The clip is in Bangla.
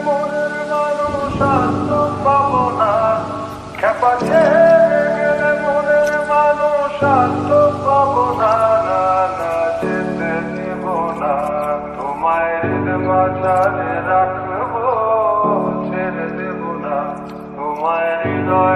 মনের মানুষ আর তো পাবো না, খেপা ছেড়ে গেলে মনের মানুষ আর তো পাবো না, না না যেতে দেব না, তোমায় হৃদ মাঝারে রাখবো, ছেড়ে দেব না, তোমায় হৃদয়